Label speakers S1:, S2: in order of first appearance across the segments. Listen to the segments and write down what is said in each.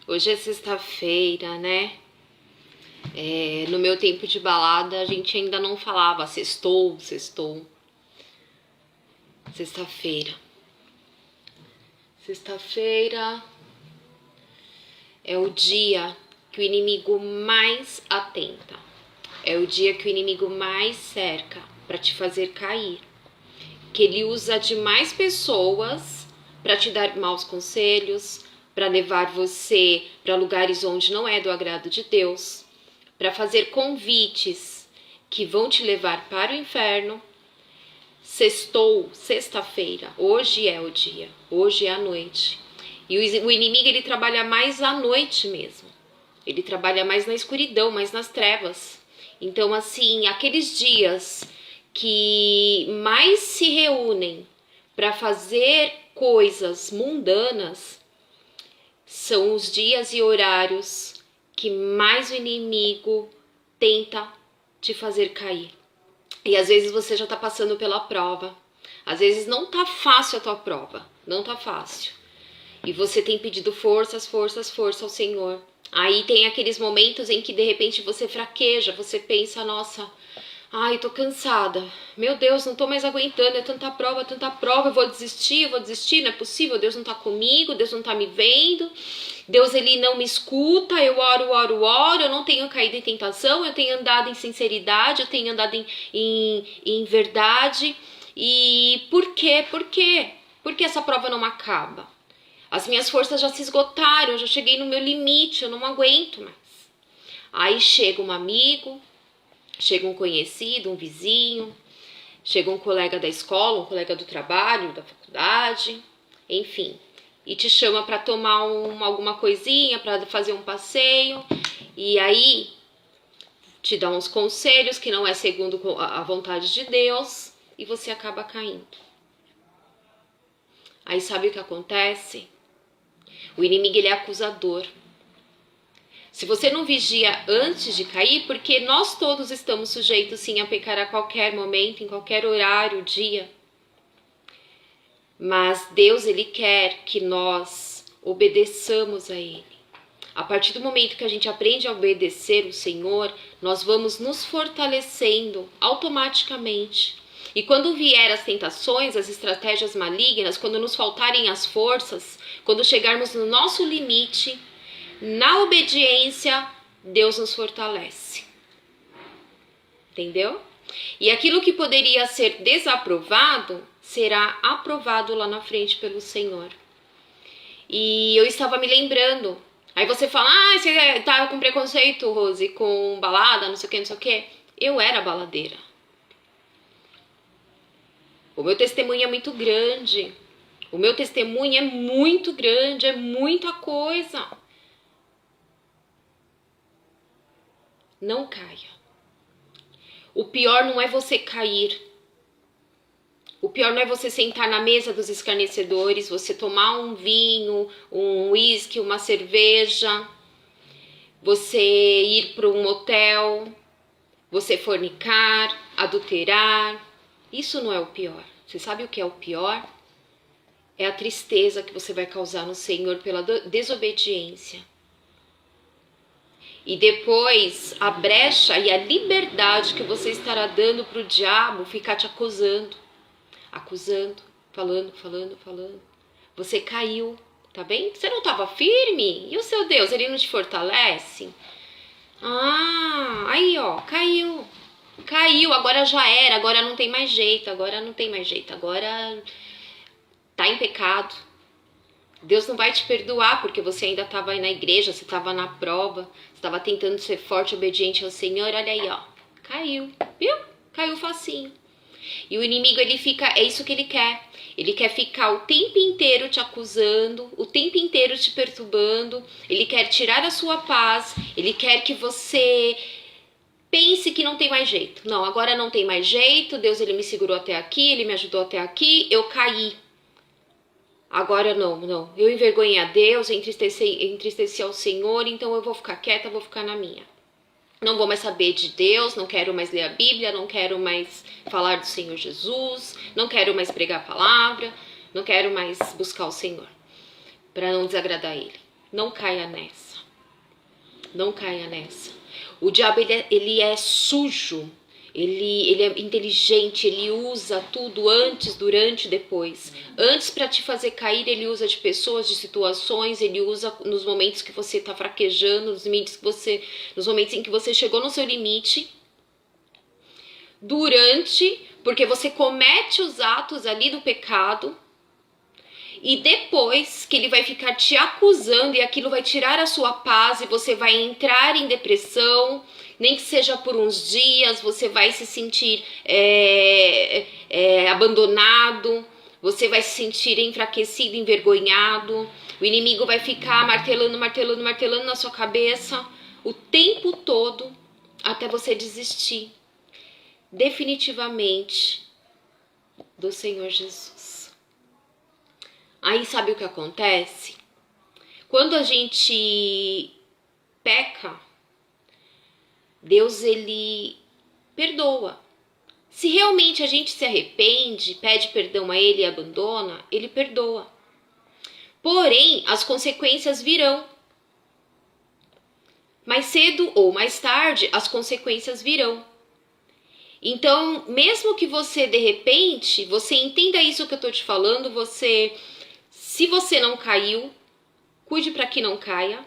S1: Hoje é sexta-feira, né? No meu tempo de balada, a gente ainda não falava sextou. Sexta-feira. Sexta-feira é o dia que o inimigo mais atenta. É o dia que o inimigo mais cerca para te fazer cair. Que ele usa de mais pessoas para te dar maus conselhos, para levar você para lugares onde não é do agrado de Deus, para fazer convites que vão te levar para o inferno. Sextou, sexta-feira, hoje é o dia, hoje é a noite. E o inimigo, ele trabalha mais à noite mesmo. Ele trabalha mais na escuridão, mais nas trevas. Então, assim, aqueles dias que mais se reúnem para fazer coisas mundanas são os dias e horários que mais o inimigo tenta te fazer cair. E às vezes você já está passando pela prova. Às vezes não tá fácil a tua prova. Não tá fácil. E você tem pedido força ao Senhor. Aí tem aqueles momentos em que de repente você fraqueja. Você pensa, nossa, ai, tô cansada. Meu Deus, não tô mais aguentando. É tanta prova. Eu vou desistir. Não é possível. Deus não tá comigo. Deus não tá me vendo. Deus, ele não me escuta, eu oro, eu não tenho caído em tentação, eu tenho andado em sinceridade, eu tenho andado em verdade. E por quê? Por quê? Por que essa prova não acaba? As minhas forças já se esgotaram, eu já cheguei no meu limite, eu não aguento mais. Aí chega um amigo, chega um conhecido, um vizinho, chega um colega da escola, um colega do trabalho, da faculdade, enfim, e te chama para tomar alguma coisinha, para fazer um passeio, e aí te dá uns conselhos que não é segundo a vontade de Deus, e você acaba caindo. Aí sabe o que acontece? O inimigo, ele é acusador. Se você não vigia antes de cair, porque nós todos estamos sujeitos sim a pecar a qualquer momento, em qualquer horário, dia. Mas Deus, ele quer que nós obedeçamos a Ele. A partir do momento que a gente aprende a obedecer o Senhor, nós vamos nos fortalecendo automaticamente. E quando vier as tentações, as estratégias malignas, quando nos faltarem as forças, quando chegarmos no nosso limite, na obediência, Deus nos fortalece. Entendeu? E aquilo que poderia ser desaprovado, será aprovado lá na frente pelo Senhor. E eu estava me lembrando. Aí você fala, você tá com preconceito, Rose, com balada, não sei o que. Eu era baladeira. O meu testemunho é muito grande. O meu testemunho é muito grande, é muita coisa. Não caia. O pior não é você cair. O pior não é você sentar na mesa dos escarnecedores, você tomar um vinho, um uísque, uma cerveja, você ir para um motel, você fornicar, adulterar. Isso não é o pior. Você sabe o que é o pior? É a tristeza que você vai causar no Senhor pela desobediência. E depois a brecha e a liberdade que você estará dando para o diabo ficar te acusando, falando. Você caiu, tá bem? Você não estava firme? E o seu Deus, ele não te fortalece? Aí ó, caiu, agora já era, agora não tem mais jeito, agora tá em pecado. Deus não vai te perdoar porque você ainda estava aí na igreja, você estava na prova, você estava tentando ser forte, obediente ao Senhor. Olha aí, ó, caiu, viu? Caiu facinho. E o inimigo, ele fica, é isso que ele quer. Ele quer ficar o tempo inteiro te acusando, o tempo inteiro te perturbando. Ele quer tirar a sua paz, ele quer que você pense que não tem mais jeito. Não, agora não tem mais jeito, Deus, ele me segurou até aqui, ele me ajudou até aqui, eu caí. Agora não, eu envergonhei a Deus, eu entristeci ao Senhor, então eu vou ficar quieta, vou ficar na minha. Não vou mais saber de Deus, não quero mais ler a Bíblia, não quero mais falar do Senhor Jesus, não quero mais pregar a palavra, não quero mais buscar o Senhor, para não desagradar Ele. Não caia nessa. Não caia nessa. O diabo, ele é sujo. Ele é inteligente, ele usa tudo antes, durante e depois. Antes, para te fazer cair, ele usa de pessoas, de situações, ele usa nos momentos que você está fraquejando, nos momentos em que você chegou no seu limite. Durante, porque você comete os atos ali do pecado. E depois que ele vai ficar te acusando e aquilo vai tirar a sua paz e você vai entrar em depressão, nem que seja por uns dias, você vai se sentir abandonado, você vai se sentir enfraquecido, envergonhado, o inimigo vai ficar martelando na sua cabeça o tempo todo até você desistir definitivamente do Senhor Jesus. Aí sabe o que acontece? Quando a gente peca, Deus, ele perdoa. Se realmente a gente se arrepende, pede perdão a ele e abandona, ele perdoa. Porém, as consequências virão. Mais cedo ou mais tarde, as consequências virão. Então, mesmo que você, de repente, você entenda isso que eu tô te falando, se você não caiu, cuide para que não caia.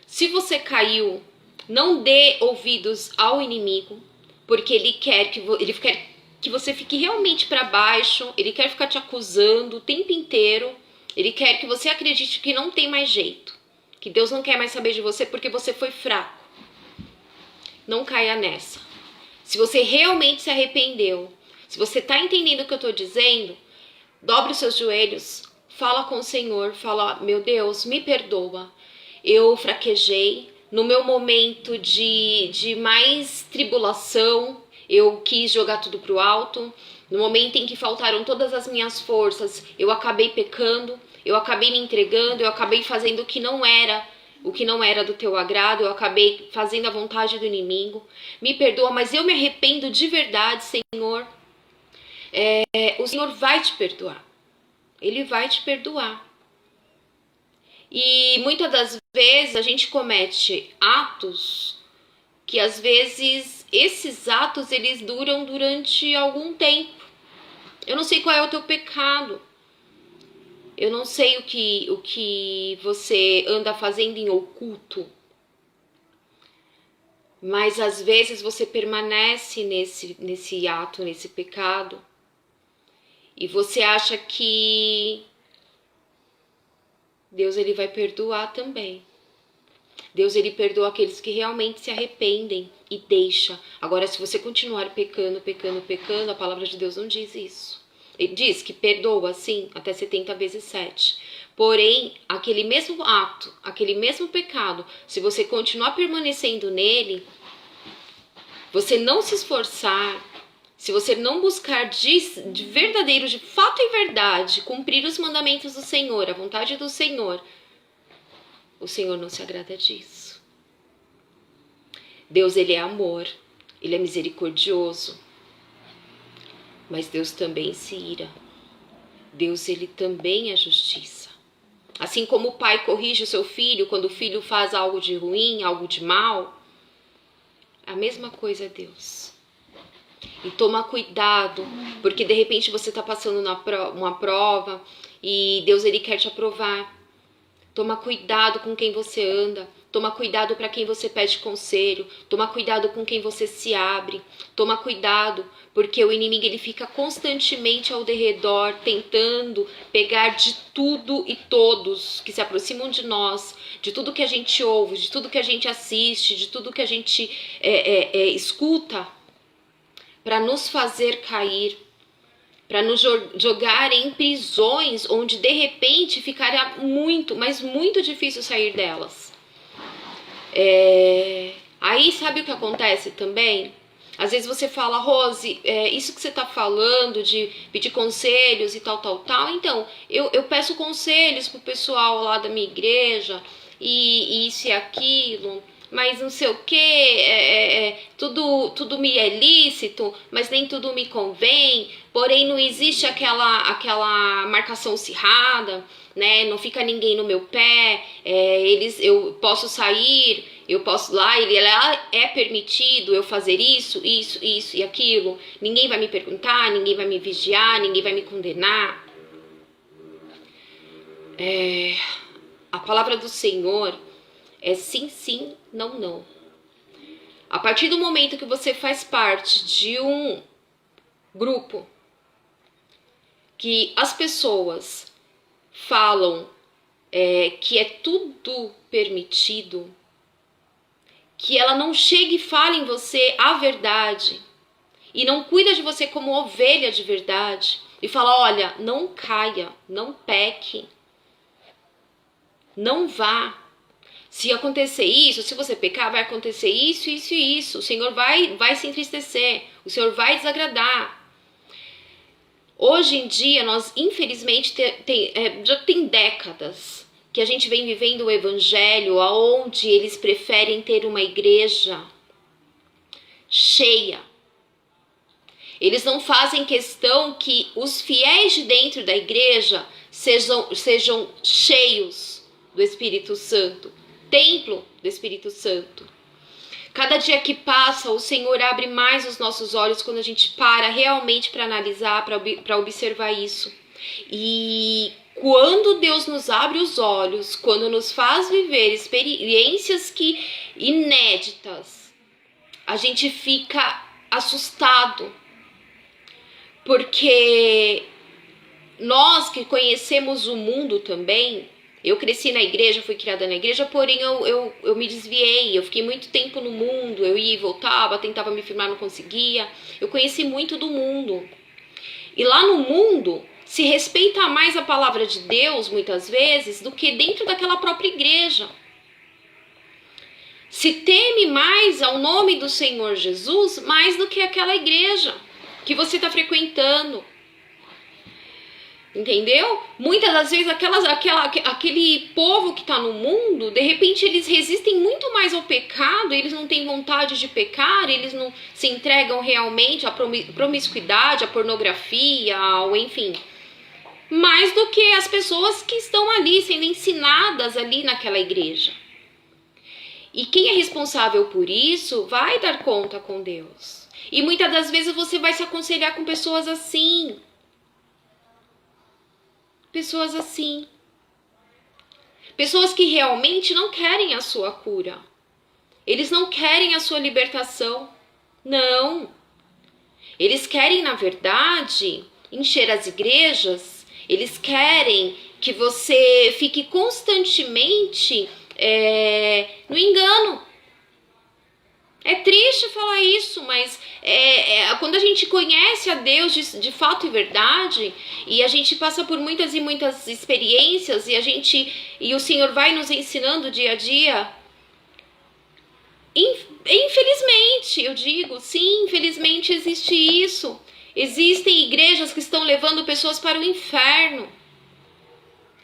S1: Se você caiu, não dê ouvidos ao inimigo, porque ele quer que você fique realmente para baixo, ele quer ficar te acusando o tempo inteiro, ele quer que você acredite que não tem mais jeito, que Deus não quer mais saber de você porque você foi fraco. Não caia nessa. Se você realmente se arrependeu, se você está entendendo o que eu estou dizendo, dobre os seus joelhos, fala com o Senhor, fala: meu Deus, me perdoa, eu fraquejei, no meu momento de mais tribulação, eu quis jogar tudo pro alto, no momento em que faltaram todas as minhas forças, eu acabei pecando, eu acabei me entregando, eu acabei fazendo o que não era do teu agrado, eu acabei fazendo a vontade do inimigo, me perdoa, mas eu me arrependo de verdade, Senhor. O Senhor vai te perdoar, ele vai te perdoar. E muitas das vezes a gente comete atos que às vezes esses atos eles duram durante algum tempo. Eu não sei qual é o teu pecado. Eu não sei o que você anda fazendo em oculto. Mas às vezes você permanece nesse ato, nesse pecado. E você acha que Deus ele vai perdoar também. Deus ele perdoa aqueles que realmente se arrependem e deixa. Agora, se você continuar pecando, a palavra de Deus não diz isso. Ele diz que perdoa, sim, até 70 vezes 7. Porém, aquele mesmo ato, aquele mesmo pecado, se você continuar permanecendo nele, você não se esforçar, se você não buscar de verdadeiro, de fato e verdade, cumprir os mandamentos do Senhor, a vontade do Senhor, o Senhor não se agrada disso. Deus, ele é amor, ele é misericordioso, mas Deus também se ira. Deus, ele também é justiça. Assim como o pai corrige o seu filho quando o filho faz algo de ruim, algo de mal, a mesma coisa é Deus. E toma cuidado, porque de repente você está passando uma prova e Deus ele quer te aprovar. Toma cuidado com quem você anda, toma cuidado para quem você pede conselho, toma cuidado com quem você se abre, toma cuidado, porque o inimigo ele fica constantemente ao derredor, tentando pegar de tudo e todos que se aproximam de nós, de tudo que a gente ouve, de tudo que a gente assiste, de tudo que a gente escuta, para nos fazer cair, para nos jogar em prisões onde de repente ficará muito, mas muito difícil sair delas. Aí sabe o que acontece também? Às vezes você fala: Rose, isso que você está falando de pedir conselhos e tal, então eu peço conselhos pro pessoal lá da minha igreja e isso e aquilo, mas não sei o que, tudo me é lícito, mas nem tudo me convém, porém não existe aquela marcação acirrada, né? Não fica ninguém no meu pé, eu posso sair, eu posso lá, é permitido eu fazer isso e aquilo, ninguém vai me perguntar, ninguém vai me vigiar, ninguém vai me condenar. A palavra do Senhor é sim, sim, não, não. A partir do momento que você faz parte de um grupo que as pessoas falam que é tudo permitido, que ela não chega e fala em você a verdade e não cuida de você como ovelha de verdade e fala, olha, não caia, não peque, não vá. Se acontecer isso, se você pecar, vai acontecer isso, isso e isso. O Senhor vai se entristecer, o Senhor vai desagradar. Hoje em dia, nós infelizmente já tem décadas que a gente vem vivendo o evangelho onde eles preferem ter uma igreja cheia. Eles não fazem questão que os fiéis de dentro da igreja sejam cheios do Espírito Santo, templo do Espírito Santo. Cada dia que passa, o Senhor abre mais os nossos olhos quando a gente para realmente para analisar, para observar isso. E quando Deus nos abre os olhos, quando nos faz viver experiências inéditas, a gente fica assustado. Porque nós que conhecemos o mundo também, eu cresci na igreja, fui criada na igreja, porém eu me desviei, eu fiquei muito tempo no mundo, eu ia e voltava, tentava me firmar, não conseguia. Eu conheci muito do mundo. E lá no mundo, se respeita mais a palavra de Deus, muitas vezes, do que dentro daquela própria igreja. Se teme mais ao nome do Senhor Jesus, mais do que aquela igreja que você está frequentando. Entendeu? Muitas das vezes aquele povo que está no mundo, de repente eles resistem muito mais ao pecado, eles não têm vontade de pecar, eles não se entregam realmente à promiscuidade, à pornografia, ou enfim, mais do que as pessoas que estão ali sendo ensinadas ali naquela igreja. E quem é responsável por isso vai dar conta com Deus. E muitas das vezes você vai se aconselhar com pessoas assim. Pessoas assim. Pessoas que realmente não querem a sua cura. Eles não querem a sua libertação. Não. Eles querem, na verdade, encher as igrejas. Eles querem que você fique constantemente no engano. É triste falar isso, mas quando a gente conhece a Deus de fato e verdade, e a gente passa por muitas e muitas experiências, e o Senhor vai nos ensinando dia a dia, infelizmente, eu digo, sim, infelizmente existe isso. Existem igrejas que estão levando pessoas para o inferno.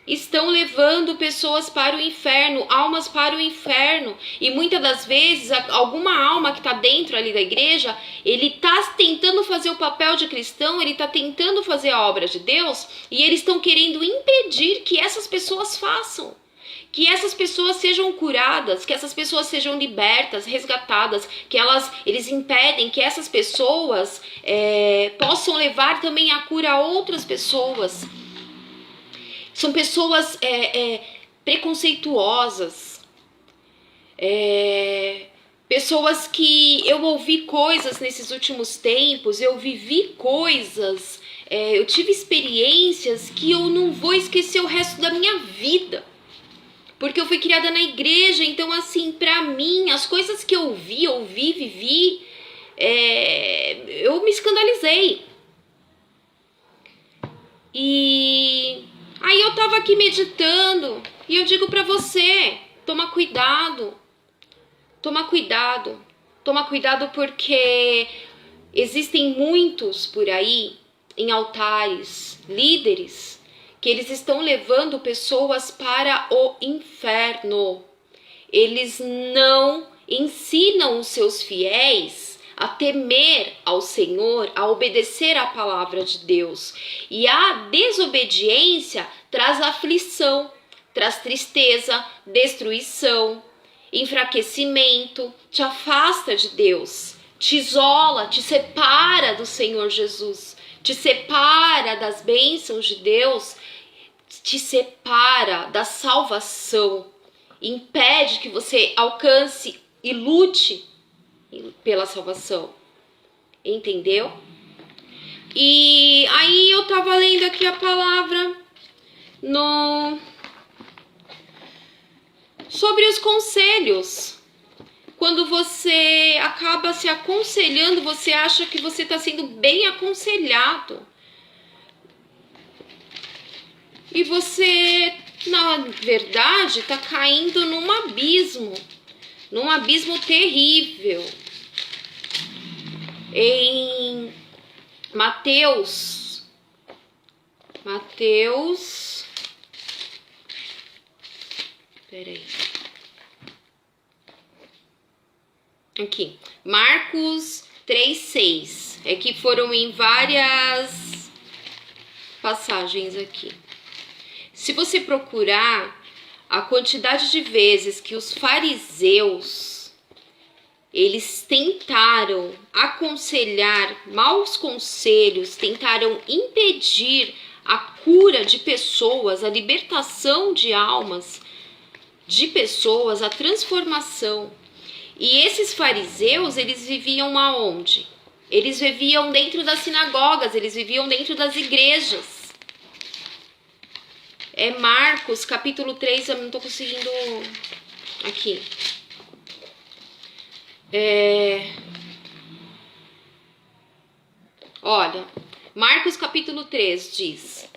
S1: Estão levando pessoas para o inferno, almas para o inferno. E muitas das vezes, alguma alma que está dentro ali da igreja, ele está tentando fazer o papel de cristão, ele está tentando fazer a obra de Deus, e eles estão querendo impedir que essas pessoas façam. Que essas pessoas sejam curadas, que essas pessoas sejam libertas, resgatadas, que eles impedem que essas pessoas possam levar também a cura a outras pessoas. São pessoas preconceituosas, pessoas que eu ouvi coisas nesses últimos tempos, eu vivi coisas, eu tive experiências que eu não vou esquecer o resto da minha vida. Porque eu fui criada na igreja, então assim, pra mim, as coisas que eu vivi, eu me escandalizei. E aí eu tava aqui meditando e eu digo pra você, toma cuidado porque existem muitos por aí em altares, líderes, que eles estão levando pessoas para o inferno. Eles não ensinam os seus fiéis a temer ao Senhor, a obedecer à palavra de Deus. E a desobediência traz aflição, traz tristeza, destruição, enfraquecimento, te afasta de Deus, te isola, te separa do Senhor Jesus, te separa das bênçãos de Deus, te separa da salvação, impede que você alcance e lute pela salvação, entendeu? E aí eu tava lendo aqui a palavra sobre os conselhos. Quando você acaba se aconselhando, você acha que você está sendo bem aconselhado. E você, na verdade, está caindo num abismo terrível. Em Mateus, peraí. Aqui, Marcos 3:6. É que foram em várias passagens aqui. Se você procurar a quantidade de vezes que os fariseus eles tentaram aconselhar maus conselhos, tentaram impedir a cura de pessoas, a libertação de almas de pessoas, a transformação. E esses fariseus, eles viviam aonde? Eles viviam dentro das sinagogas, eles viviam dentro das igrejas. É Marcos, capítulo 3, eu não tô conseguindo... Aqui. Olha, Marcos capítulo 3 diz: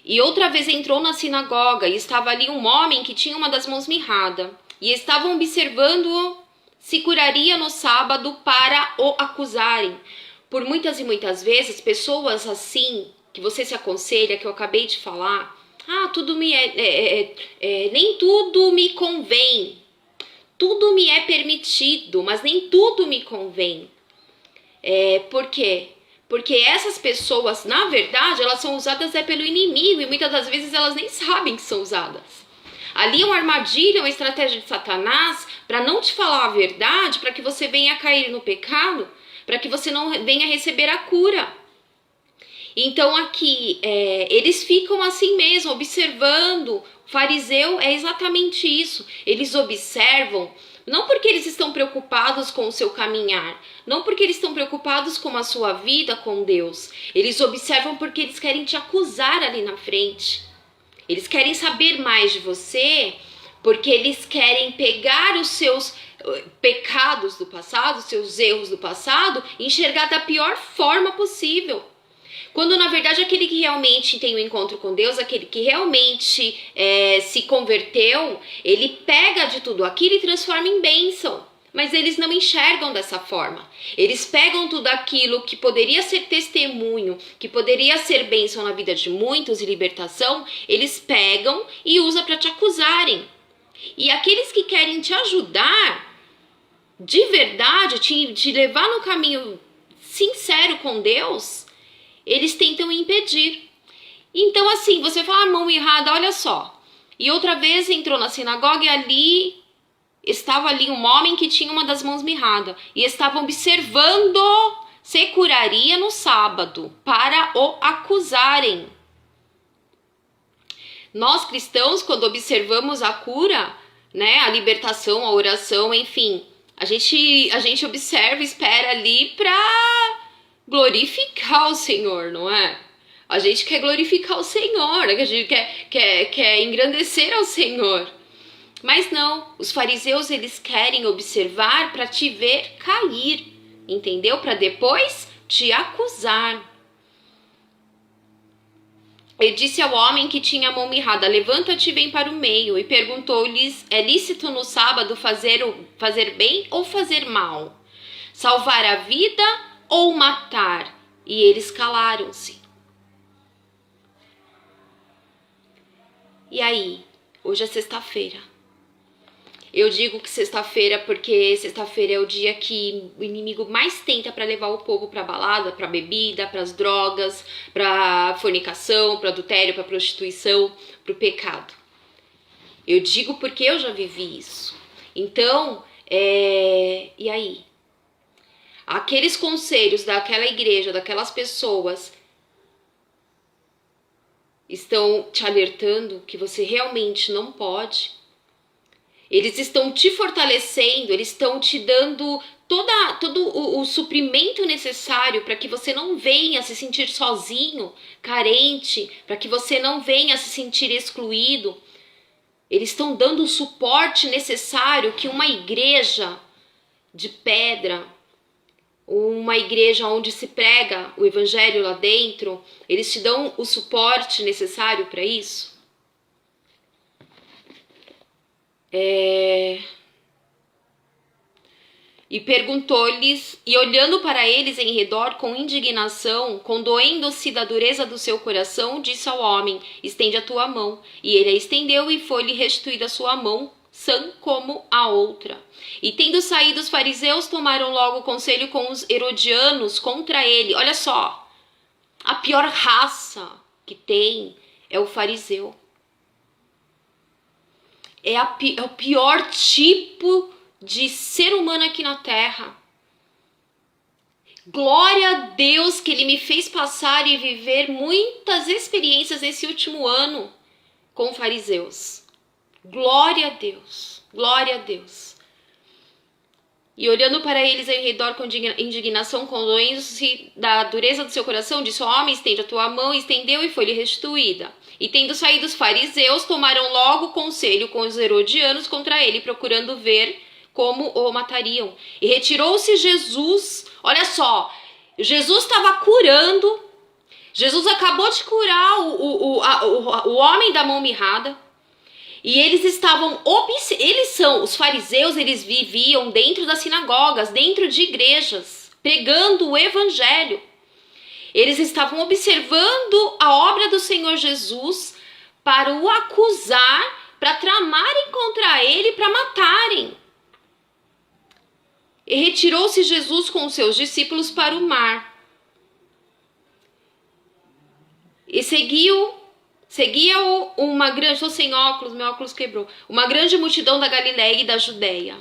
S1: E outra vez entrou na sinagoga, e estava ali um homem que tinha uma das mãos mirrada, e estavam observando-o se curaria no sábado para o acusarem. Por muitas e muitas vezes, pessoas assim, que você se aconselha, que eu acabei de falar, tudo me nem tudo me convém, tudo me é permitido, mas nem tudo me convém. Por quê? Porque essas pessoas, na verdade, elas são usadas pelo inimigo e muitas das vezes elas nem sabem que são usadas. Ali é uma armadilha, uma estratégia de Satanás para não te falar a verdade, para que você venha cair no pecado, para que você não venha receber a cura. Então aqui, eles ficam assim mesmo, observando. O fariseu é exatamente isso. Eles observam, não porque eles estão preocupados com o seu caminhar, não porque eles estão preocupados com a sua vida com Deus. Eles observam porque eles querem te acusar ali na frente. Eles querem saber mais de você, porque eles querem pegar os seus pecados do passado, os seus erros do passado, e enxergar da pior forma possível. Quando, na verdade, aquele que realmente tem um encontro com Deus, aquele que realmente se converteu, ele pega de tudo aquilo e transforma em bênção. Mas eles não enxergam dessa forma. Eles pegam tudo aquilo que poderia ser testemunho, que poderia ser bênção na vida de muitos e libertação, eles pegam e usam para te acusarem. E aqueles que querem te ajudar, de verdade, te levar no caminho sincero com Deus, eles tentam impedir. Então assim, você fala, mão errada, olha só. E outra vez entrou na sinagoga e ali... Estava ali um homem que tinha uma das mãos mirrada e estava observando se curaria no sábado para o acusarem. Nós cristãos, quando observamos a cura, né, a libertação, a oração, enfim, a gente observa e espera ali para glorificar o Senhor, não é? A gente quer glorificar o Senhor, a gente quer engrandecer ao Senhor. Mas não, os fariseus eles querem observar para te ver cair, entendeu? Para depois te acusar. Ele disse ao homem que tinha a mão mirrada, levanta-te e vem para o meio. E perguntou-lhes, é lícito no sábado fazer bem ou fazer mal? Salvar a vida ou matar? E eles calaram-se. E aí, hoje é sexta-feira. Eu digo que sexta-feira porque sexta-feira é o dia que o inimigo mais tenta para levar o povo para balada, para bebida, para as drogas, para fornicação, para adultério, para prostituição, para o pecado. Eu digo porque eu já vivi isso. Então, e aí? Aqueles conselhos daquela igreja, daquelas pessoas, estão te alertando que você realmente não pode. Eles estão te fortalecendo, eles estão te dando todo o suprimento necessário para que você não venha se sentir sozinho, carente, para que você não venha se sentir excluído. Eles estão dando o suporte necessário que uma igreja de pedra, uma igreja onde se prega o evangelho lá dentro, eles te dão o suporte necessário para isso? E perguntou-lhes, e olhando para eles em redor com indignação, condoendo-se da dureza do seu coração, disse ao homem: estende a tua mão. E ele a estendeu, e foi-lhe restituída a sua mão, sã como a outra. E tendo saído os fariseus, tomaram logo conselho com os herodianos contra ele. Olha só, a pior raça que tem é o fariseu. É o pior tipo de ser humano aqui na terra. Glória a Deus que Ele me fez passar e viver muitas experiências nesse último ano com fariseus. Glória a Deus, glória a Deus. E olhando para eles em redor com indignação, condoendo-se da dureza do seu coração, disse ao homem: estende a tua mão, estendeu, e foi-lhe restituída. E tendo saído os fariseus, tomaram logo conselho com os herodianos contra ele, procurando ver como o matariam. E retirou-se Jesus. Olha só, Jesus estava curando. Jesus acabou de curar o homem da mão mirrada. E eles estavam, os fariseus, eles viviam dentro das sinagogas, dentro de igrejas, pregando o evangelho. Eles estavam observando a obra do Senhor Jesus para o acusar, para tramarem contra ele, para matarem. E retirou-se Jesus com os seus discípulos para o mar. E seguia-o uma grande... Estou sem óculos, meu óculos quebrou. Uma grande multidão da Galileia e da Judeia.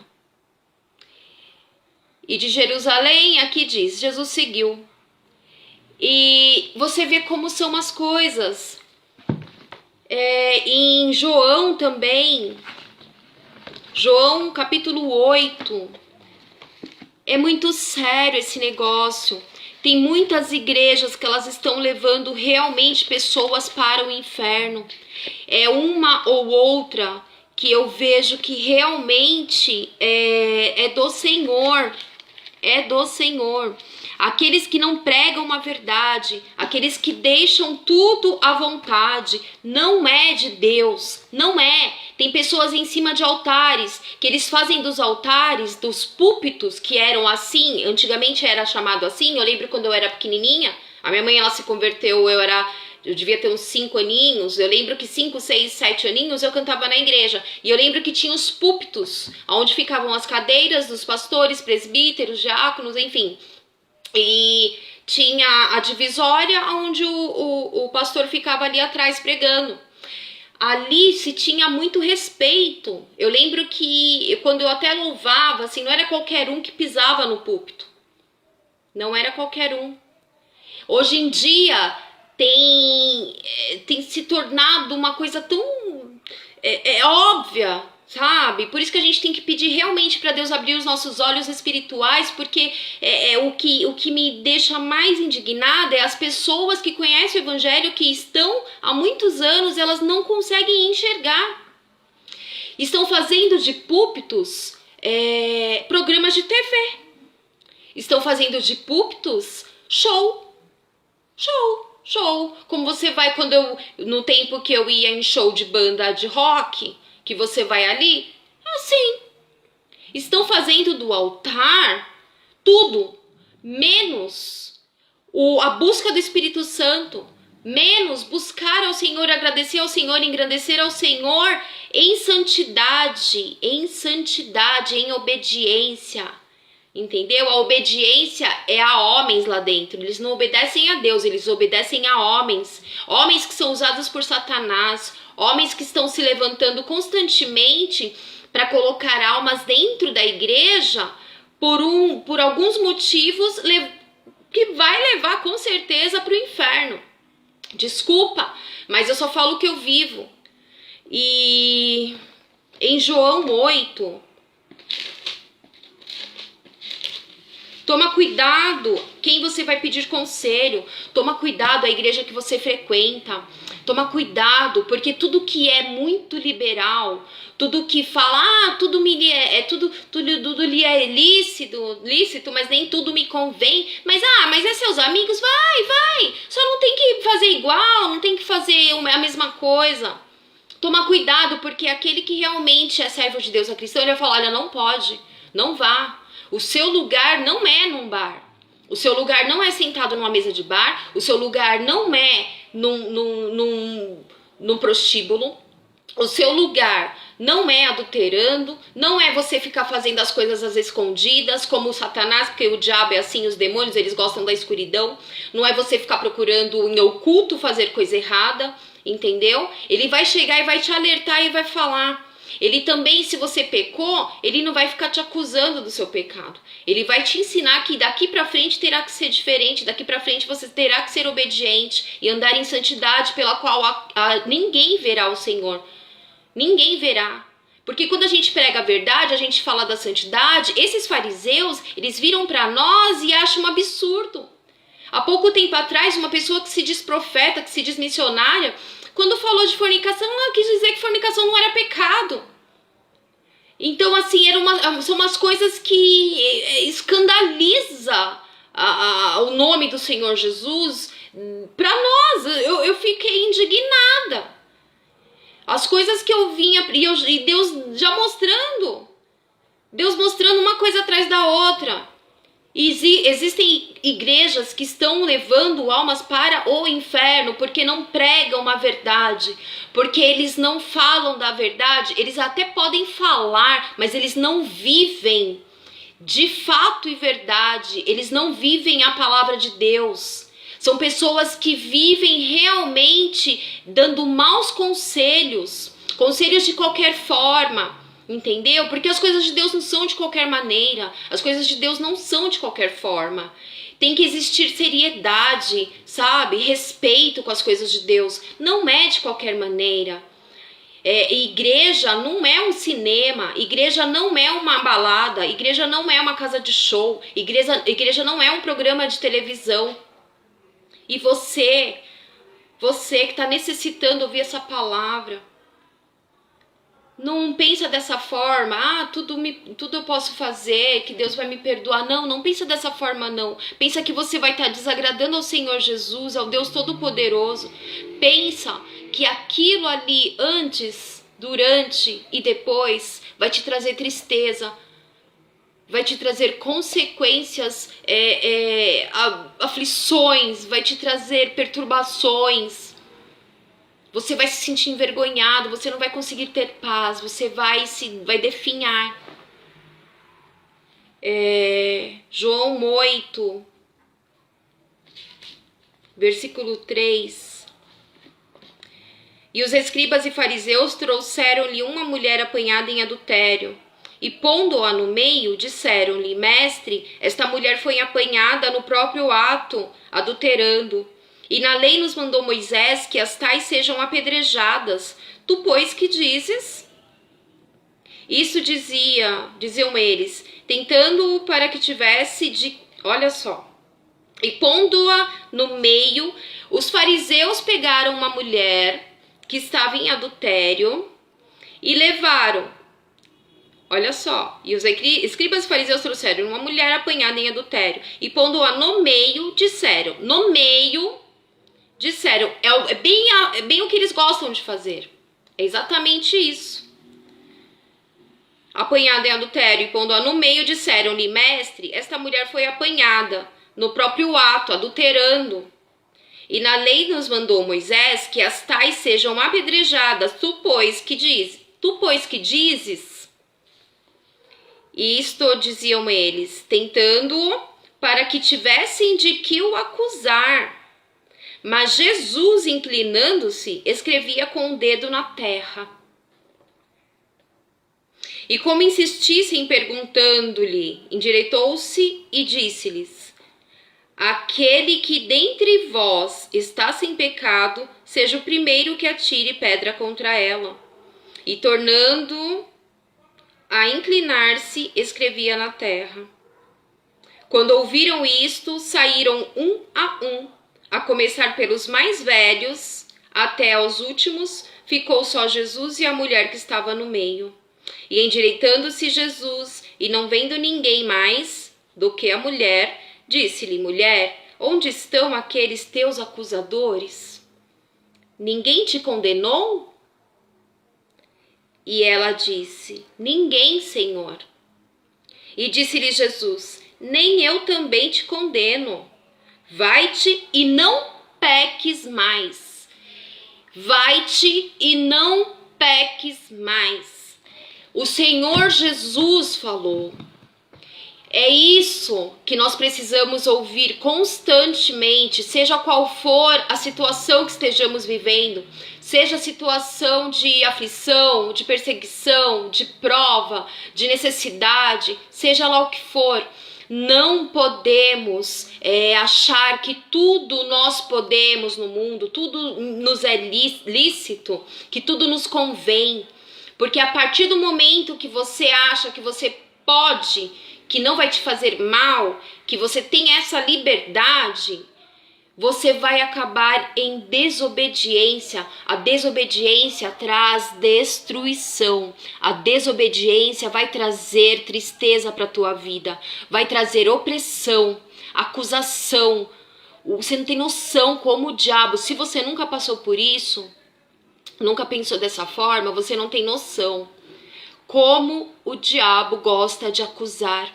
S1: E de Jerusalém, aqui diz, Jesus seguiu. E você vê como são as coisas. Em João também, João capítulo 8, é muito sério esse negócio. Tem muitas igrejas que elas estão levando realmente pessoas para o inferno. É uma ou outra que eu vejo que realmente é do Senhor. É do Senhor. Aqueles que não pregam uma verdade, aqueles que deixam tudo à vontade, não é de Deus, não é. Tem pessoas em cima de altares, que eles fazem dos altares, dos púlpitos, que eram assim, antigamente era chamado assim. Eu lembro quando eu era pequenininha, a minha mãe ela se converteu, eu devia ter uns 5 aninhos, eu lembro que 5, 6, 7 aninhos eu cantava na igreja. E eu lembro que tinha os púlpitos, onde ficavam as cadeiras dos pastores, presbíteros, diáconos, enfim. E tinha a divisória onde o pastor ficava ali atrás pregando. Ali se tinha muito respeito. Eu lembro que quando eu até louvava, assim, não era qualquer um que pisava no púlpito. Não era qualquer um. Hoje em dia tem se tornado uma coisa tão óbvia, sabe? Por isso que a gente tem que pedir realmente para Deus abrir os nossos olhos espirituais, porque o que me deixa mais indignada é as pessoas que conhecem o evangelho, que estão há muitos anos, elas não conseguem enxergar. Estão fazendo de púlpitos programas de TV. Estão fazendo de púlpitos show. Como você vai no tempo que eu ia em show de banda de rock, que você vai ali, assim. Estão fazendo do altar tudo, menos a busca do Espírito Santo, Menos buscar ao Senhor, agradecer ao Senhor, engrandecer ao Senhor em santidade, em obediência. Entendeu? A obediência é a homens lá dentro. Eles não obedecem a Deus, eles obedecem a homens. Homens que são usados por Satanás, homens que estão se levantando constantemente para colocar almas dentro da igreja por alguns motivos que vai levar com certeza para o inferno. Desculpa, mas eu só falo o que eu vivo. E em João 8, toma cuidado quem você vai pedir conselho. Toma cuidado a igreja que você frequenta. Toma cuidado, porque tudo que é muito liberal, tudo que fala, tudo lhe é lícito, mas nem tudo me convém. Mas é seus amigos, vai. Só não tem que fazer igual, não tem que fazer a mesma coisa. Toma cuidado, porque aquele que realmente é servo de Deus, é cristão, ele vai falar, olha, não pode, não vá. O seu lugar não é num bar. O seu lugar não é sentado numa mesa de bar. O seu lugar não é num prostíbulo. O seu lugar não é adulterando. Não é você ficar fazendo as coisas às escondidas, como o Satanás, porque o diabo é assim, os demônios, eles gostam da escuridão. Não é você ficar procurando em oculto fazer coisa errada, entendeu? Ele vai chegar e vai te alertar e vai falar. Ele também, se você pecou, ele não vai ficar te acusando do seu pecado. Ele vai te ensinar que daqui pra frente terá que ser diferente, daqui pra frente você terá que ser obediente e andar em santidade pela qual ninguém verá o Senhor. Ninguém verá. Porque quando a gente prega a verdade, a gente fala da santidade, esses fariseus, eles viram pra nós e acham um absurdo. Há pouco tempo atrás, uma pessoa que se diz profeta, que se diz missionária, quando falou de fornicação, ela quis dizer que fornicação não era pecado. Então, assim, são umas coisas que escandaliza o nome do Senhor Jesus para nós. Eu fiquei indignada. As coisas que eu vinha, e Deus já mostrando. Deus mostrando uma coisa atrás da outra. Existem igrejas que estão levando almas para o inferno porque não pregam a verdade, porque eles não falam da verdade. Eles até podem falar, mas eles não vivem de fato e verdade. Eles não vivem a palavra de Deus. São pessoas que vivem realmente dando maus conselhos de qualquer forma. Entendeu? Porque as coisas de Deus não são de qualquer maneira. As coisas de Deus não são de qualquer forma. Tem que existir seriedade, sabe? Respeito com as coisas de Deus. Não é de qualquer maneira. Igreja não é um cinema. Igreja não é uma balada. Igreja não é uma casa de show. Igreja não é um programa de televisão. E você que está necessitando ouvir essa palavra, não pensa dessa forma, tudo eu posso fazer, que Deus vai me perdoar. Não pensa dessa forma, não. Pensa que você vai estar desagradando ao Senhor Jesus, ao Deus Todo-Poderoso. Pensa que aquilo ali, antes, durante e depois, vai te trazer tristeza, vai te trazer consequências, aflições, vai te trazer perturbações. Você vai se sentir envergonhado, você não vai conseguir ter paz, você vai definhar. João 8, versículo 3. E os escribas e fariseus trouxeram-lhe uma mulher apanhada em adultério. E pondo-a no meio, disseram-lhe, mestre, esta mulher foi apanhada no próprio ato, adulterando. E na lei nos mandou Moisés que as tais sejam apedrejadas. Tu, pois, que dizes? Isso diziam eles, tentando-o para que tivesse de... Olha só. E pondo-a no meio, os fariseus pegaram uma mulher que estava em adultério e levaram. Olha só. E os escribas e fariseus trouxeram uma mulher apanhada em adultério. E pondo-a no meio, disseram. No meio... Disseram, é bem o que eles gostam de fazer. É exatamente isso. Apanhada em adultério e pondo-a no meio, disseram-lhe, mestre, esta mulher foi apanhada no próprio ato, adulterando. E na lei nos mandou Moisés que as tais sejam apedrejadas. Tu, pois, que dizes? E isto diziam eles, tentando-o para que tivessem de que o acusar. Mas Jesus, inclinando-se, escrevia com o dedo na terra. E como insistissem perguntando-lhe, endireitou-se e disse-lhes: aquele que dentre vós está sem pecado, seja o primeiro que atire pedra contra ela. E tornando a inclinar-se, escrevia na terra. Quando ouviram isto, saíram um, a começar pelos mais velhos, até aos últimos, ficou só Jesus e a mulher que estava no meio. E endireitando-se Jesus, e não vendo ninguém mais do que a mulher, disse-lhe: mulher, onde estão aqueles teus acusadores? Ninguém te condenou? E ela disse: ninguém, Senhor. E disse-lhe Jesus: nem eu também te condeno. Vai-te e não peques mais. Vai-te e não peques mais. O Senhor Jesus falou. É isso que nós precisamos ouvir constantemente, seja qual for a situação que estejamos vivendo, seja a situação de aflição, de perseguição, de prova, de necessidade, seja lá o que for. Não podemos achar que tudo nós podemos no mundo, tudo nos é lícito, que tudo nos convém. Porque a partir do momento que você acha que você pode, que não vai te fazer mal, que você tem essa liberdade, você vai acabar em desobediência. A desobediência traz destruição. A desobediência vai trazer tristeza para a tua vida, vai trazer opressão, acusação. Você não tem noção como o diabo, se você nunca passou por isso, nunca pensou dessa forma, você não tem noção como o diabo gosta de acusar.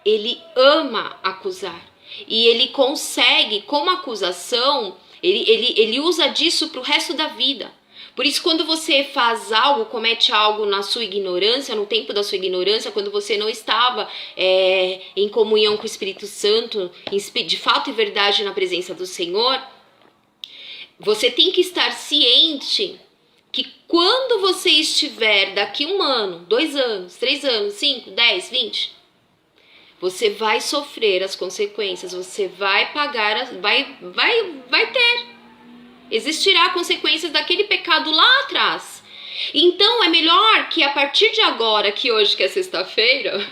S1: Ele ama acusar. E ele consegue, como acusação, ele usa disso para o resto da vida. Por isso, quando você faz algo, comete algo na sua ignorância, no tempo da sua ignorância, quando você não estava em comunhão com o Espírito Santo, de fato e verdade na presença do Senhor, você tem que estar ciente que quando você estiver daqui 1 ano, 2 anos, 3 anos, 5, 10, 20, você vai sofrer as consequências, você vai pagar, vai ter. Existirá consequências daquele pecado lá atrás. Então é melhor que a partir de agora, que hoje que é sexta-feira,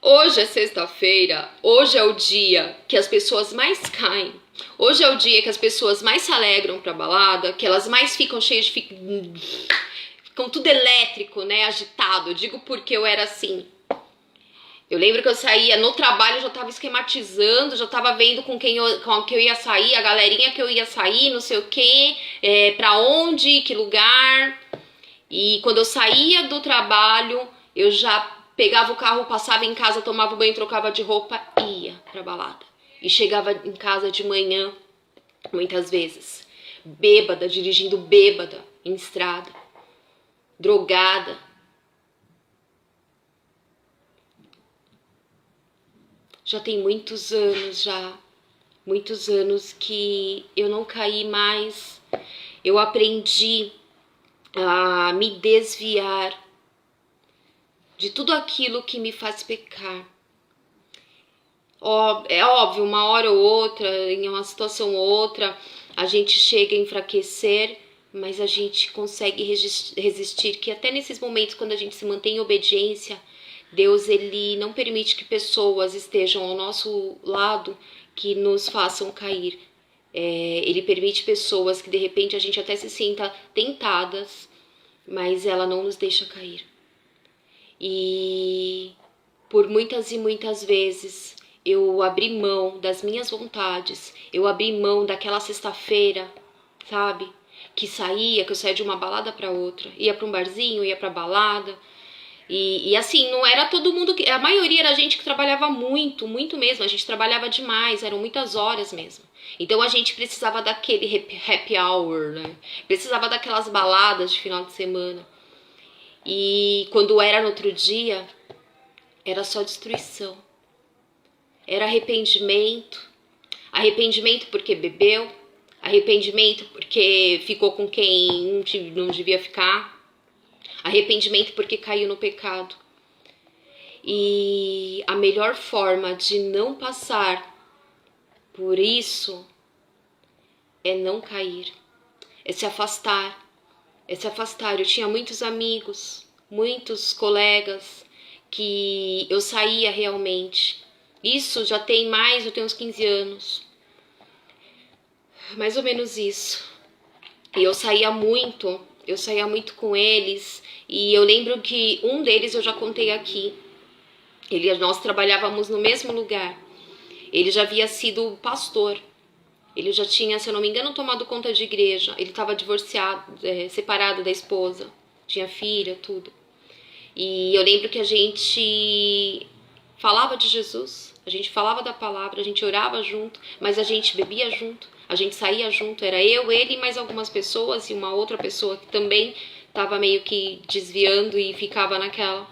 S1: hoje é sexta-feira, hoje é o dia que as pessoas mais caem. Hoje é o dia que as pessoas mais se alegram pra balada, que elas mais ficam cheias de... ficam tudo elétrico, né, agitado. Eu digo porque eu era assim. Eu lembro que eu saía no trabalho, eu já tava esquematizando, já tava vendo com quem eu ia sair, a galerinha que eu ia sair, não sei o quê, pra onde, que lugar. E quando eu saía do trabalho, eu já pegava o carro, passava em casa, tomava banho, trocava de roupa e ia pra balada. E chegava em casa de manhã, muitas vezes, bêbada, dirigindo bêbada em estrada, drogada. Já tem muitos anos que eu não caí mais. Eu aprendi a me desviar de tudo aquilo que me faz pecar. É óbvio, uma hora ou outra, em uma situação ou outra, a gente chega a enfraquecer, mas a gente consegue resistir, que até nesses momentos, quando a gente se mantém em obediência, Deus, ele não permite que pessoas estejam ao nosso lado que nos façam cair. Ele permite pessoas que de repente a gente até se sinta tentadas, mas ela não nos deixa cair. E por muitas e muitas vezes eu abri mão das minhas vontades, eu abri mão daquela sexta-feira, sabe? Que eu saía de uma balada para outra, ia para um barzinho, ia para balada. E assim, não era todo mundo que. A maioria era gente que trabalhava muito, muito mesmo. A gente trabalhava demais, eram muitas horas mesmo. Então a gente precisava daquele happy hour, né? Precisava daquelas baladas de final de semana. E quando era no outro dia, era só destruição. Era arrependimento. Arrependimento porque bebeu. Arrependimento porque ficou com quem não devia ficar. Arrependimento porque caiu no pecado. E a melhor forma de não passar por isso é não cair, é se afastar, é se afastar. Eu tinha muitos amigos, muitos colegas que eu saía realmente. Isso já tem mais, eu tenho uns 15 anos. Mais ou menos isso. E eu saía muito com eles. E eu lembro que um deles eu já contei aqui. Nós trabalhávamos no mesmo lugar. Ele já havia sido pastor. Ele já tinha, se eu não me engano, tomado conta de igreja. Ele estava divorciado, separado da esposa. Tinha filha, tudo. E eu lembro que a gente falava de Jesus, a gente falava da palavra, a gente orava junto, mas a gente bebia junto, a gente saía junto. Era eu, ele e mais algumas pessoas e uma outra pessoa que também estava meio que desviando e ficava naquela.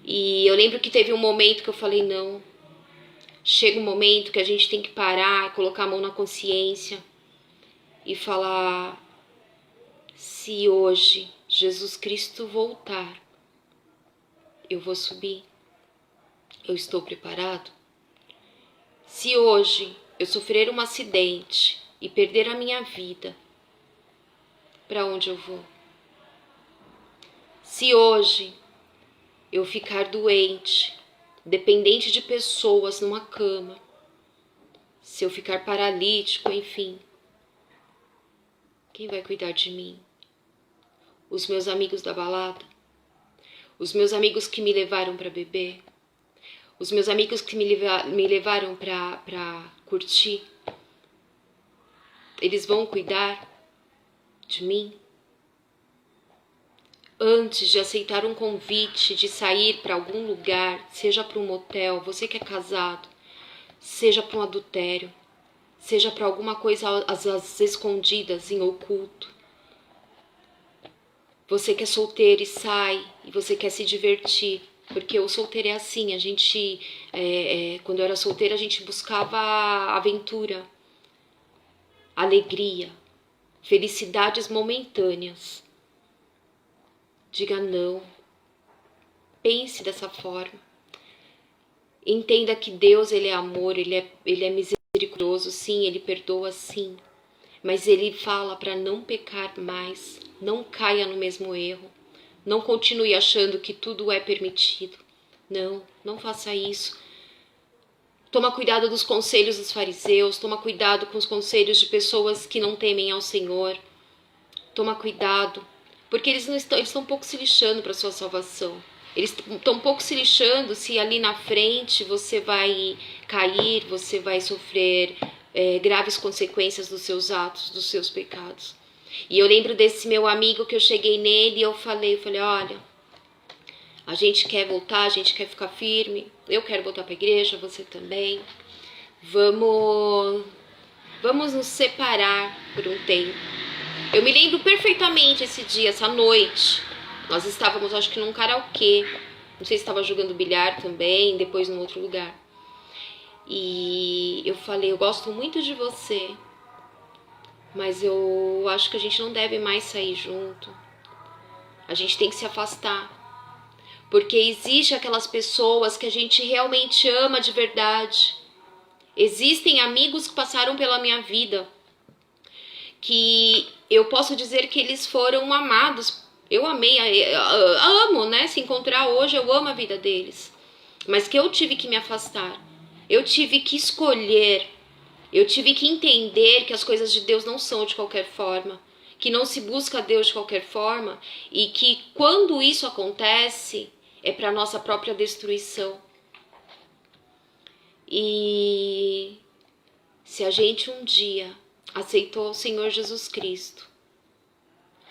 S1: E eu lembro que teve um momento que eu falei, não, chega um momento que a gente tem que parar, colocar a mão na consciência e falar, se hoje Jesus Cristo voltar, eu vou subir, eu estou preparado? Se hoje eu sofrer um acidente e perder a minha vida, para onde eu vou? Se hoje eu ficar doente, dependente de pessoas numa cama, se eu ficar paralítico, enfim, quem vai cuidar de mim? Os meus amigos da balada? Os meus amigos que me levaram para beber? Os meus amigos que me levaram para curtir? Eles vão cuidar de mim? Antes de aceitar um convite de sair para algum lugar, seja para um motel, você que é casado, seja para um adultério, seja para alguma coisa às escondidas, em oculto. Você que é solteiro e sai, e você quer se divertir, porque o solteiro é assim, a gente, quando eu era solteira, a gente buscava aventura, alegria, felicidades momentâneas. Diga não, pense dessa forma. Entenda que Deus, Ele é amor, Ele é misericordioso, sim, Ele perdoa, sim. Mas Ele fala para não pecar mais, não caia no mesmo erro. Não continue achando que tudo é permitido. Não, não faça isso. Toma cuidado dos conselhos dos fariseus, toma cuidado com os conselhos de pessoas que não temem ao Senhor. Toma cuidado, porque eles estão um pouco se lixando para a sua salvação. Eles estão um pouco se lixando se ali na frente você vai cair, você vai sofrer graves consequências dos seus atos, dos seus pecados. E eu lembro desse meu amigo que eu cheguei nele e eu falei, olha, a gente quer voltar, a gente quer ficar firme, eu quero voltar para a igreja, você também. Vamos nos separar por um tempo. Eu me lembro perfeitamente esse dia, essa noite. Nós estávamos, acho que num karaokê. Não sei se estava jogando bilhar também, depois num outro lugar. E eu falei, eu gosto muito de você, mas eu acho que a gente não deve mais sair junto. A gente tem que se afastar. Porque existe aquelas pessoas que a gente realmente ama de verdade. Existem amigos que passaram pela minha vida, que eu posso dizer que eles foram amados. Eu amei, amo, né? Se encontrar hoje, eu amo a vida deles. Mas que eu tive que me afastar. Eu tive que escolher. Eu tive que entender que as coisas de Deus não são de qualquer forma. Que não se busca Deus de qualquer forma. E que quando isso acontece, é para nossa própria destruição. E se a gente um dia aceitou o Senhor Jesus Cristo,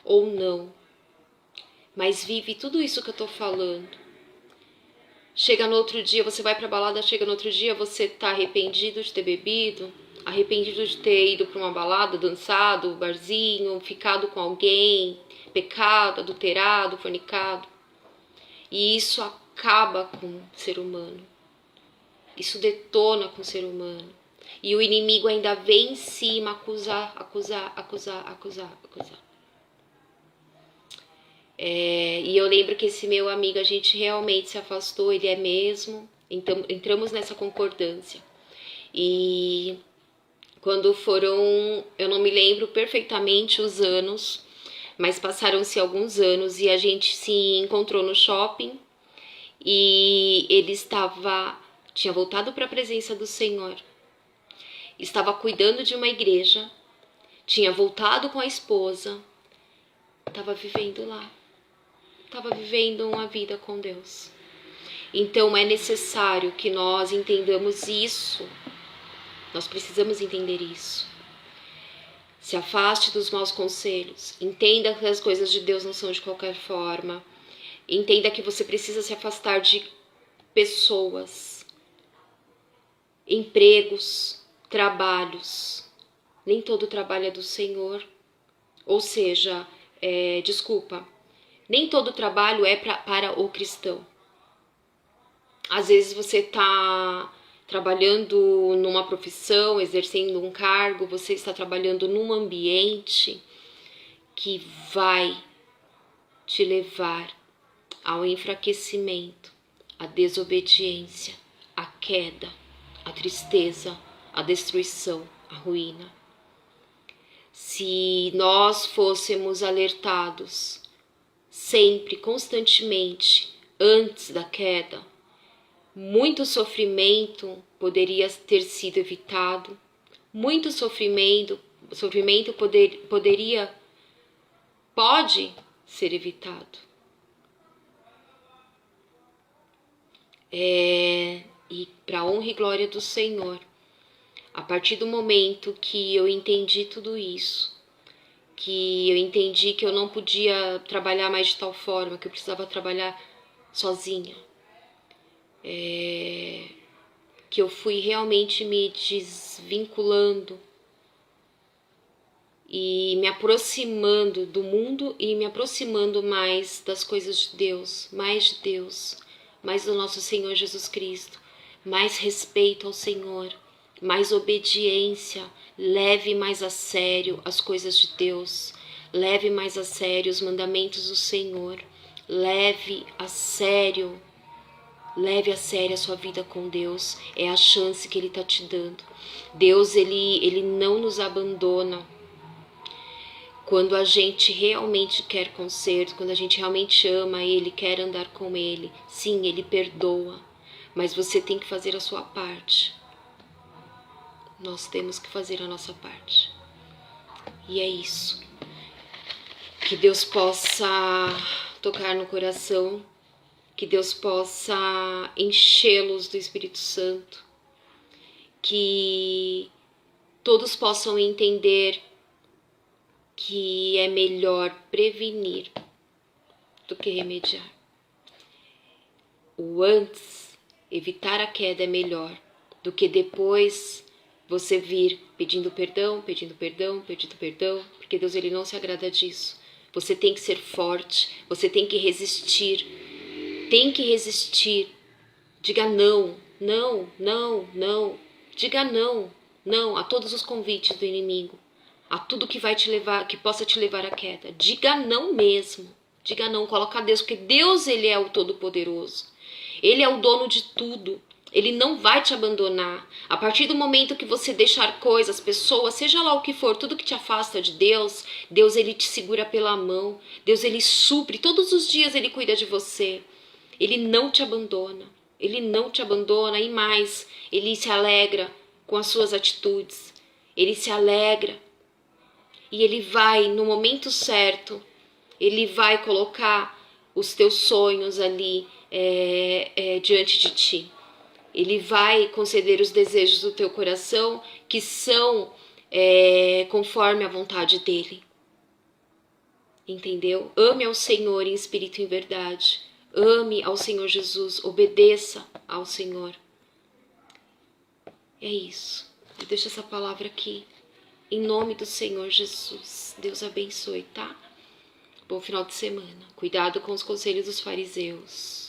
S1: ou não, mas vive tudo isso que eu tô falando. Chega no outro dia, você vai pra balada, chega no outro dia, você tá arrependido de ter bebido, arrependido de ter ido pra uma balada, dançado, barzinho, ficado com alguém, pecado, adulterado, fornicado. E isso acaba com o ser humano. Isso detona com o ser humano. E o inimigo ainda vem em cima acusar. E eu lembro que esse meu amigo, a gente realmente se afastou, ele é mesmo. Então entramos nessa concordância. E quando foram, eu não me lembro perfeitamente os anos, mas passaram-se alguns anos e a gente se encontrou no shopping e ele tinha voltado para a presença do Senhor, estava cuidando de uma igreja, tinha voltado com a esposa, estava vivendo lá, estava vivendo uma vida com Deus. Então é necessário que nós entendamos isso, nós precisamos entender isso. Se afaste dos maus conselhos, entenda que as coisas de Deus não são de qualquer forma, entenda que você precisa se afastar de pessoas, empregos, trabalhos. Nem todo trabalho é do Senhor. Ou seja, nem todo trabalho é para o cristão. Às vezes você está trabalhando numa profissão, exercendo um cargo, você está trabalhando num ambiente que vai te levar ao enfraquecimento, à desobediência, à queda, à tristeza, à destruição, à ruína. Se nós fôssemos alertados sempre, constantemente, antes da queda, muito sofrimento poderia ter sido evitado, muito sofrimento pode ser evitado. E para a honra e glória do Senhor, a partir do momento que eu entendi tudo isso, que eu entendi que eu não podia trabalhar mais de tal forma, que eu precisava trabalhar sozinha, que eu fui realmente me desvinculando e me aproximando do mundo e me aproximando mais das coisas de Deus, mais do nosso Senhor Jesus Cristo, mais respeito ao Senhor, mais obediência, leve mais a sério as coisas de Deus, leve mais a sério os mandamentos do Senhor, leve a sério a sua vida com Deus, é a chance que Ele está te dando. Deus, ele não nos abandona. Quando a gente realmente quer conserto, quando a gente realmente ama Ele, quer andar com Ele, sim, Ele perdoa, mas você tem que fazer a sua parte. Nós temos que fazer a nossa parte. E é isso. Que Deus possa tocar no coração, que Deus possa enchê-los do Espírito Santo, que todos possam entender que é melhor prevenir do que remediar. O antes, evitar a queda é melhor do que depois você vir pedindo perdão, porque Deus ele não se agrada disso. Você tem que ser forte, você tem que resistir. Diga não. Diga não a todos os convites do inimigo, a tudo que vai te levar, que possa te levar à queda. Diga não mesmo. Diga não, coloca Deus, porque Deus ele é o Todo-Poderoso. Ele é o dono de tudo. Ele não vai te abandonar. A partir do momento que você deixar coisas, pessoas, seja lá o que for, tudo que te afasta de Deus, Deus ele te segura pela mão. Deus ele supre, todos os dias ele cuida de você. Ele não te abandona. Ele não te abandona e mais, ele se alegra com as suas atitudes. Ele se alegra. E ele vai, no momento certo, ele vai colocar os teus sonhos ali diante de ti. Ele vai conceder os desejos do teu coração que são conforme a vontade dele. entendeu? Ame ao Senhor em espírito e em verdade. Ame ao Senhor Jesus, obedeça ao Senhor. É isso. Eu deixo essa palavra aqui. Em nome do Senhor Jesus. Deus abençoe, tá? Bom final de semana. Cuidado com os conselhos dos fariseus.